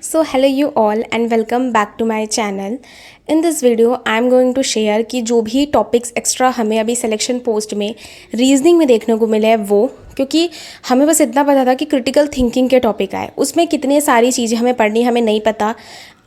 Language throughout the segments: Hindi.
So hello you all and welcome back to my channel. In this video I am going to share कि जो भी टॉपिक्स एक्स्ट्रा हमें अभी सिलेक्शन पोस्ट में रीजनिंग में देखने को मिले हैं वो, क्योंकि हमें बस इतना पता था कि क्रिटिकल थिंकिंग के टॉपिक आए, उसमें कितनी सारी चीज़ें हमें पढ़नी हमें नहीं पता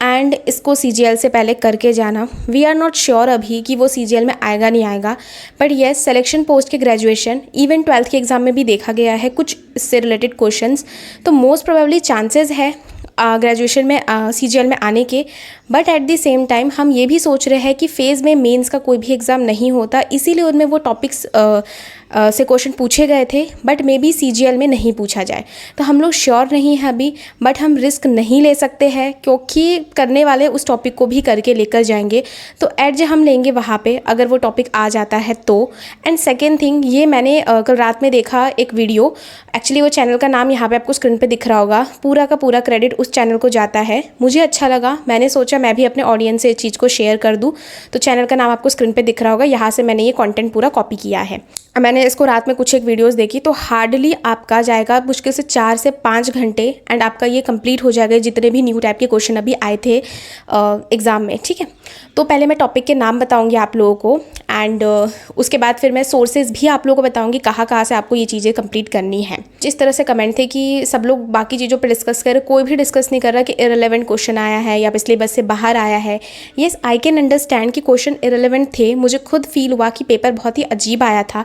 एंड इसको CGL से पहले करके जाना। वी आर नॉट श्योर अभी कि वो CGL में आएगा नहीं आएगा, बट येस सिलेक्शन पोस्ट के ग्रेजुएशन इवन 12th के एग्ज़ाम में भी देखा गया है कुछ इससे रिलेटेड क्वेश्चंस, तो मोस्ट प्रोबेबली चांसेस है ग्रेजुएशन में CGL में आने के। But at the same time हम ये भी सोच रहे हैं कि फ़ेज़ में मेंस का कोई भी एग्ज़ाम नहीं होता, इसीलिए उनमें वो टॉपिक्स से क्वेश्चन पूछे गए थे, बट मे बी CGL में नहीं पूछा जाए। तो हम लोग श्योर नहीं हैं अभी, बट हम रिस्क नहीं ले सकते हैं क्योंकि करने वाले उस टॉपिक को भी करके लेकर जाएंगे, तो एडज हम लेंगे वहाँ पे अगर वो टॉपिक आ जाता है तो। एंड सेकेंड थिंग, ये मैंने कल रात में देखा एक वीडियो, एक्चुअली वो चैनल का नाम यहाँ पे आपको स्क्रीन पे दिख रहा होगा, पूरा का पूरा क्रेडिट उस चैनल को जाता है। मुझे अच्छा लगा, मैंने सोचा मैं भी अपने ऑडियंस से इस चीज़ को शेयर कर दूँ, तो चैनल का नाम आपको स्क्रीन पे दिख रहा होगा, यहाँ से मैंने ये कंटेंट पूरा कॉपी किया है। मैंने इसको रात में कुछ एक वीडियोस देखी, तो हार्डली आपका जाएगा मुश्किल से 4 से 5 घंटे एंड आपका ये कंप्लीट हो जाएगा जितने भी न्यू टाइप के क्वेश्चन अभी आए थे एग्ज़ाम में। ठीक है, तो पहले मैं टॉपिक के नाम बताऊंगी आप लोगों को एंड उसके बाद फिर मैं सोर्सेज भी आप लोगों को बताऊंगी कहाँ कहाँ से आपको ये चीज़ें कंप्लीट करनी है। जिस तरह से कमेंट थे कि सब लोग बाकी चीज़ों पर डिस्कस कर रहे, कोई भी डिस्कस नहीं कर रहा कि इररिलेवेंट क्वेश्चन आया है या सिलेबस से बाहर आया है। येस आई कैन अंडरस्टैंड कि क्वेश्चन इररिलेवेंट थे, मुझे खुद फील हुआ कि पेपर बहुत ही अजीब आया था।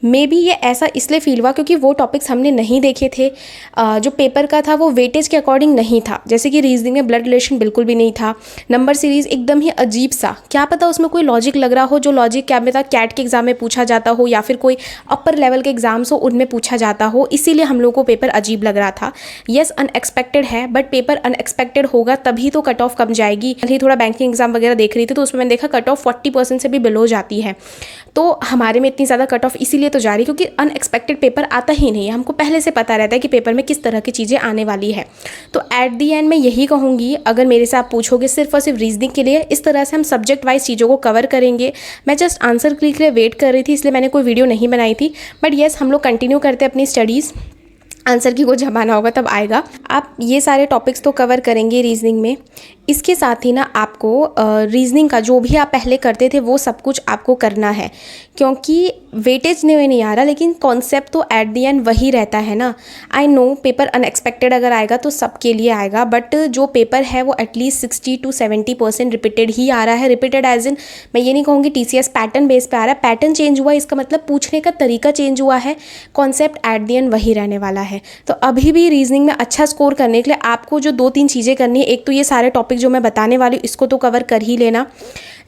मे बी ये ऐसा इसलिए फील हुआ क्योंकि वो टॉपिक्स हमने नहीं देखे थे, जो पेपर का था वो वेटेज के अकॉर्डिंग नहीं था। जैसे कि रीजनिंग में ब्लड रिलेशन बिल्कुल भी नहीं था, नंबर सीरीज़ एकदम ही अजीब सा, क्या पता उसमें कोई लॉजिक लग रहा हो जो लॉजिक क्या पता कैट के एग्ज़ाम में पूछा जाता हो या फिर कोई अपर लेवल के एग्जाम्स हो उनमें पूछा जाता हो, इसीलिए हम लोग को पेपर अजीब लग रहा था। येस अनएक्सपेक्टेड है, बट पेपर अनएक्सपेक्टेड होगा तभी तो कट ऑफ कम जाएगी। कल ही थोड़ा बैंकिंग एग्जाम वगैरह देख रही थी तो उसमें मैंने देखा कट ऑफ 40% से भी बिलो जाती है, तो हमारे में इतनी ज़्यादा कट ऑफ इसीलिए तो जा रही क्योंकि अनएक्सपेक्टेड पेपर आता ही नहीं है, हमको पहले से पता रहता है कि पेपर में किस तरह की चीज़ें आने वाली है। तो एट दी एंड मैं यही कहूँगी, अगर मेरे से आप पूछोगे सिर्फ और सिर्फ रीजनिंग के लिए, इस तरह से हम सब्जेक्ट वाइज चीज़ों को कवर करेंगे। मैं जस्ट आंसर के लिए वेट कर रही थी, इसलिए मैंने कोई वीडियो नहीं बनाई थी, बट येस हम लोग कंटिन्यू करते अपनी स्टडीज़, आंसर की को जब आना होगा तब आएगा। आप ये सारे टॉपिक्स तो कवर करेंगे रीजनिंग में, इसके साथ ही ना आपको रीजनिंग का जो भी आप पहले करते थे वो सब कुछ आपको करना है, क्योंकि वेटेज नहीं आ रहा लेकिन कॉन्सेप्ट तो एट दी एंड वही रहता है ना। आई नो पेपर अनएक्सपेक्टेड अगर आएगा तो सबके लिए आएगा, बट जो पेपर है वो एटलीस्ट 60 to 70% रिपीटेड ही आ रहा है। रिपीटेड एज इन मैं ये नहीं कहूँगी TCS पैटर्न बेस पे आ रहा है, पैटर्न चेंज हुआ इसका मतलब पूछने का तरीका चेंज हुआ है, कॉन्सेप्ट एट दी एंड वही रहने वाला है। तो अभी भी रीजनिंग में अच्छा स्कोर करने के लिए आपको जो 2-3 चीज़ें करनी है, एक तो ये सारे टॉपिक जो मैं बताने वाली हूँ इसको तो कवर कर ही लेना।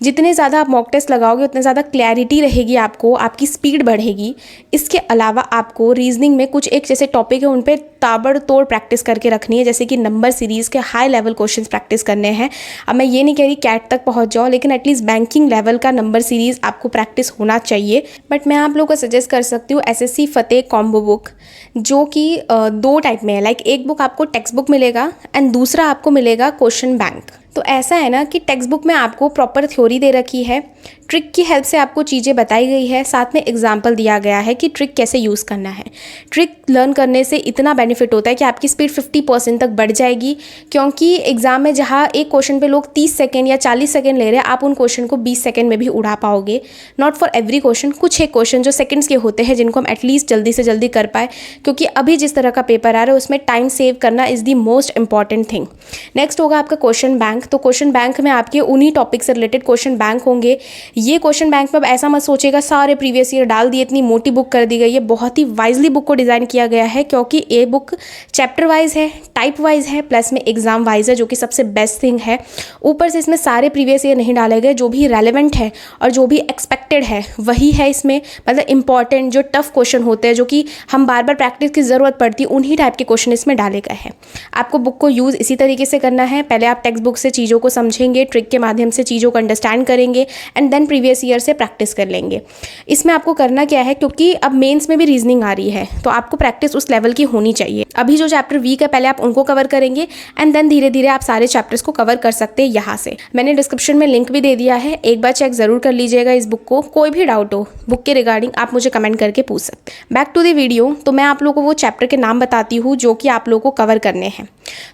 जितने ज़्यादा आप मॉक टेस्ट लगाओगे उतने ज़्यादा क्लैरिटी रहेगी आपको, आपकी स्पीड बढ़ेगी। इसके अलावा आपको रीजनिंग में कुछ एक जैसे टॉपिक है उन पर ताबड़तोड़ प्रैक्टिस करके रखनी है, जैसे कि नंबर सीरीज़ के हाई लेवल क्वेश्चंस प्रैक्टिस करने हैं। अब मैं ये नहीं कह रही कैट तक पहुंच जाओ, लेकिन एटलीस्ट बैंकिंग लेवल का नंबर सीरीज़ आपको प्रैक्टिस होना चाहिए। बट मैं आप लोगों को सजेस्ट कर सकती हूँ SSC फतेह कॉम्बो बुक, जो कि 2 टाइप में है। लाइक एक बुक आपको टेक्स्ट बुक मिलेगा एंड दूसरा आपको मिलेगा क्वेश्चन बैंक। तो ऐसा है ना कि टेक्स्ट बुक में आपको प्रॉपर थ्योरी दे रखी है, ट्रिक की हेल्प से आपको चीज़ें बताई गई है, साथ में एग्जाम्पल दिया गया है कि ट्रिक कैसे यूज़ करना है। ट्रिक लर्न करने से इतना बेनिफिट होता है कि आपकी स्पीड 50% तक बढ़ जाएगी, क्योंकि एग्जाम में जहाँ एक क्वेश्चन पे लोग 30 सेकेंड या 40 सेकेंड ले रहे हैं, आप उन क्वेश्चन को 20 सेकेंड में भी उड़ा पाओगे। नॉट फॉर एवरी क्वेश्चन, कुछ एक क्वेश्चन जो सेकेंड्स के होते हैं जिनको हम एटलीस्ट जल्दी से जल्दी कर पाए, क्योंकि अभी जिस तरह का पेपर आ रहा है उसमें टाइम सेव करना is the most important thing. Next होगा आपका क्वेश्चन बैंक। तो क्वेश्चन बैंक में आपके उन्हीं टॉपिक से रिलेटेड क्वेश्चन बैंक होंगे। ये क्वेश्चन बैंक में अब ऐसा मत सोचेगा सारे प्रीवियस ईयर डाल दिए, इतनी मोटी बुक कर दी गई है। बहुत ही वाइजली बुक को डिज़ाइन किया गया है, क्योंकि ये बुक चैप्टर वाइज है, टाइप वाइज है, प्लस में एग्जाम वाइज है, जो कि सबसे बेस्ट थिंग है। ऊपर से इसमें सारे प्रीवियस ईयर नहीं डाले गए, जो भी रेलेवेंट है और जो भी एक्सपेक्टेड है वही है इसमें। मतलब इंपॉर्टेंट जो टफ क्वेश्चन होते हैं, जो कि हम बार बार प्रैक्टिस की ज़रूरत पड़ती है, उन्हीं टाइप के क्वेश्चन इसमें डाले गए हैं। आपको बुक को यूज़ इसी तरीके से करना है। पहले आप टेक्स्ट बुक से चीज़ों को समझेंगे, ट्रिक के माध्यम से चीज़ों को अंडरस्टैंड करेंगे एंड देन प्रीवियस ईयर से प्रैक्टिस कर लेंगे। इसमें आपको करना क्या है, क्योंकि अब मेंस में भी रीजनिंग आ रही है तो आपको प्रैक्टिस उस लेवल की होनी चाहिए। अभी जो चैप्टर वीक है पहले आप उनको कवर करेंगे एंड देन धीरे धीरे आप सारे चैप्टर्स को कवर कर सकते हैं यहाँ से। मैंने डिस्क्रिप्शन में लिंक भी दे दिया है, एक बार चेक ज़रूर कर लीजिएगा इस बुक को। कोई भी डाउट हो बुक के रिगार्डिंग आप मुझे कमेंट करके पूछ सकते हैं। बैक टू द वीडियो, तो मैं आप लोगों को वो चैप्टर के नाम बताती हूँ जो कि आप लोगों को कवर करने हैं।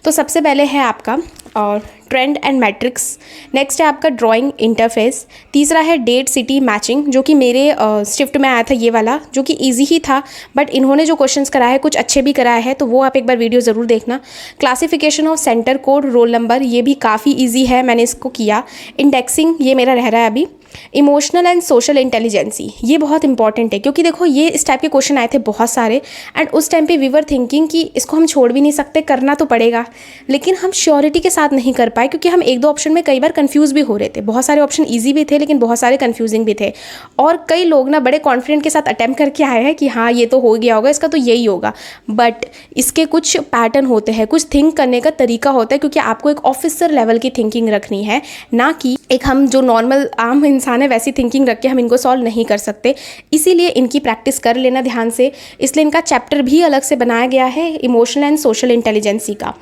तो सबसे पहले है आपका और ट्रेंड एंड मैट्रिक्स, नेक्स्ट है आपका ड्राइंग इंटरफेस, तीसरा है डेट सिटी मैचिंग जो कि मेरे शिफ्ट में आया था ये वाला, जो कि इजी ही था बट इन्होंने जो क्वेश्चंस कराए हैं कुछ अच्छे भी कराए हैं, तो वो आप एक बार वीडियो ज़रूर देखना। Classification of centre code roll number, ये भी काफ़ी ईजी है, मैंने इसको किया। इंडेक्सिंग ये मेरा रह रहा है अभी। इमोशनल एंड सोशल इंटेलिजेंसी, ये बहुत इंपॉर्टेंट है क्योंकि देखो ये इस टाइप के क्वेश्चन आए थे बहुत सारे एंड उस टाइम पे वी वर थिंकिंग कि इसको हम छोड़ भी नहीं सकते, करना तो पड़ेगा, लेकिन हम श्योरिटी के साथ नहीं कर पाए क्योंकि हम एक दो ऑप्शन में कई बार कंफ्यूज भी हो रहे थे। बहुत सारे ऑप्शन ईजी भी थे लेकिन बहुत सारे कंफ्यूजिंग भी थे और कई लोग ना बड़े कॉन्फिडेंट के साथ अटैम्प्ट करके आए हैं कि हाँ ये तो हो गया होगा, इसका तो यही होगा, बट इसके कुछ पैटर्न होते हैं, कुछ थिंक करने का तरीका होता है, क्योंकि आपको एक ऑफिसर लेवल की थिंकिंग रखनी है, ना कि एक हम जो नॉर्मल आम इंसान है वैसी थिंकिंग रख के हम इनको सॉल्व नहीं कर सकते। इसीलिए इनकी प्रैक्टिस कर लेना ध्यान से, इसलिए इनका चैप्टर भी अलग से बनाया गया है इमोशनल एंड सोशल इंटेलिजेंसी का।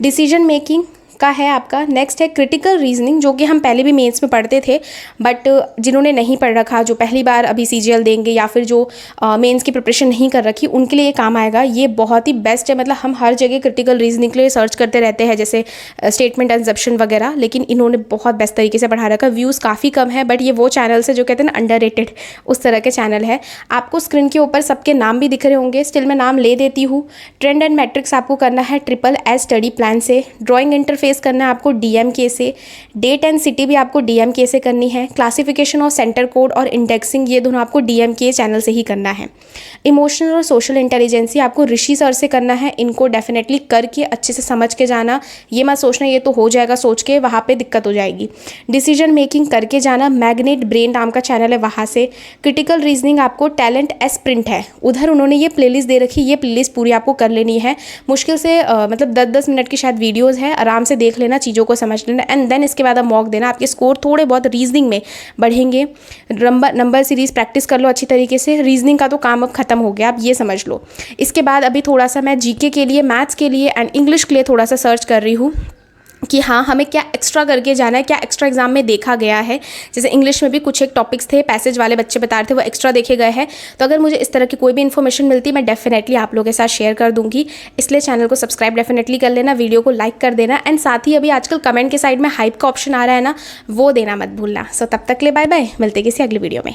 डिसीजन मेकिंग का है आपका। नेक्स्ट है क्रिटिकल रीजनिंग जो कि हम पहले भी मेंस में पढ़ते थे, बट जिन्होंने नहीं पढ़ रखा, जो पहली बार अभी सीजीएल देंगे या फिर जो मेंस की प्रिपरेशन नहीं कर रखी, उनके लिए ये काम आएगा। ये बहुत ही बेस्ट है, मतलब हम हर जगह क्रिटिकल रीजनिंग के लिए सर्च करते रहते हैं जैसे स्टेटमेंट एग्जप्शन वगैरह, लेकिन इन्होंने बहुत बेस्ट तरीके से पढ़ा रखा। व्यूज़ काफ़ी कम है बट ये वो चैनल से जो कहते हैं ना अंडररेटेड, उस तरह के चैनल है। आपको स्क्रीन के ऊपर सबके नाम भी दिख रहे होंगे, स्टिल मैं नाम ले देती हूँ। ट्रेंड एंड मैट्रिक्स आपको करना है ट्रिपल एस स्टडी प्लान से। ड्राइंग इंटरफेस करना है आपको डीएमके से। डेट एंड सिटी भी आपको डीएमके से करनी है। क्लासिफिकेशन ऑफ सेंटर कोड और इंडेक्सिंग ये दोनों आपको डीएमके चैनल से ही करना है। इमोशनल और सोशल इंटेलिजेंसी आपको ऋषि सर से करना है। इनको डेफिनेटली करके अच्छे से समझ के जाना, ये मत सोचना ये तो हो जाएगा सोच के, वहाँ पे दिक्कत हो जाएगी। डिसीजन मेकिंग करके जाना, मैग्नेट ब्रेन नाम का चैनल है वहाँ से। क्रिटिकल रीजनिंग आपको टैलेंट एस प्रिंट है, उधर उन्होंने ये प्लेलिस्ट दे रखी, ये प्लेलिस्ट पूरी आपको कर लेनी है। मुश्किल से मतलब 10-10 मिनट की शायद वीडियोज़ है, आराम से देख लेना, चीज़ों को समझ लेना एंड देन इसके बाद आप मॉक देना। आपके स्कोर थोड़े बहुत रीजनिंग में बढ़ेंगे। नंबर सीरीज प्रैक्टिस कर लो अच्छी तरीके से। रीजनिंग का तो काम अब खत्म हो गया, आप ये समझ लो। इसके बाद अभी थोड़ा सा मैं जीके के लिए, मैथ्स के लिए एंड इंग्लिश के लिए थोड़ा सा सर्च कर रही हूँ कि हाँ हमें क्या एक्स्ट्रा करके जाना है, क्या एक्स्ट्रा एग्जाम में देखा गया है। जैसे इंग्लिश में भी कुछ एक टॉपिक्स थे, पैसेज वाले बच्चे बता रहे थे, वो एक्स्ट्रा देखे गए हैं। तो अगर मुझे इस तरह की कोई भी इन्फॉर्मेशन मिलती है मैं डेफिनेटली आप लोगों के साथ शेयर कर दूंगी, इसलिए चैनल को सब्सक्राइब डेफिनेटली कर लेना, वीडियो को लाइक कर देना एंड साथ ही अभी आजकल कमेंट के साइड में हाइप का ऑप्शन आ रहा है ना, वो देना मत भूलना। सो तब तक ले बाय बाय, मिलते किसी अगली वीडियो में।